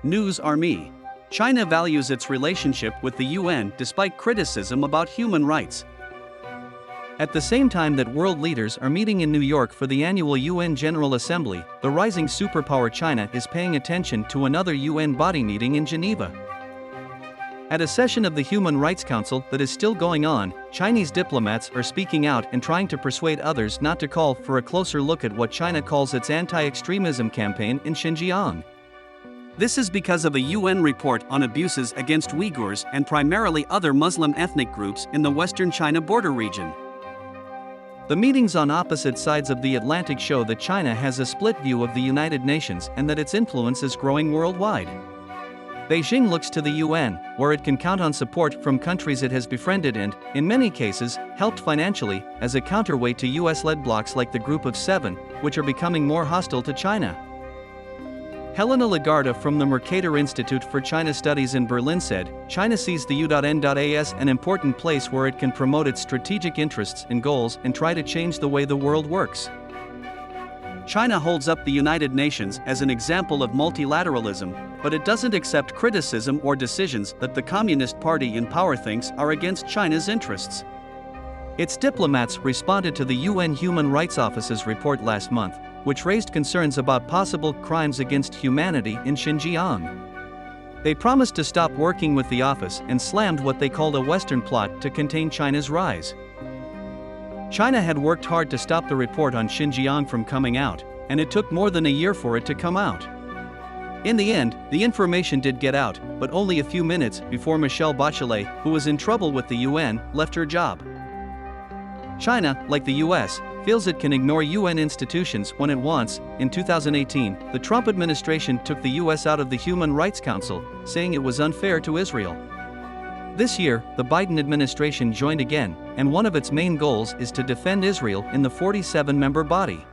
News Army. China values its relationship with the UN despite criticism about human rights. At the same time that world leaders are meeting in New York for the annual UN General Assembly, the rising superpower China is paying attention to another UN body meeting in Geneva. At a session of the Human Rights Council that is still going on, Chinese diplomats are speaking out and trying to persuade others not to call for a closer look at what China calls its anti-extremism campaign in Xinjiang. This is because of a UN report on abuses against Uyghurs and primarily other Muslim ethnic groups in the western China border region. The meetings on opposite sides of the Atlantic show that China has a split view of the United Nations and that its influence is growing worldwide. Beijing looks to the UN, where it can count on support from countries it has befriended and, in many cases, helped financially, as a counterweight to US-led blocs like the Group of Seven, which are becoming more hostile to China. Helena Lagarde from the Mercator Institute for China Studies in Berlin said, China sees the U.N.as an important place where it can promote its strategic interests and goals and try to change the way the world works. China holds up the United Nations as an example of multilateralism, but it doesn't accept criticism or decisions that the Communist Party in power thinks are against China's interests. Its diplomats responded to the UN Human Rights Office's report last month, which raised concerns about possible crimes against humanity in Xinjiang. They promised to stop working with the office and slammed what they called a Western plot to contain China's rise. China had worked hard to stop the report on Xinjiang from coming out, and it took more than a year for it to come out. In the end, the information did get out, but only a few minutes before Michelle Bachelet, who was in trouble with the UN, left her job. China, like the US, feels it can ignore UN institutions when it wants. In 2018, the Trump administration took the US out of the Human Rights Council, saying it was unfair to Israel. This year, the Biden administration joined again, and one of its main goals is to defend Israel in the 47-member body.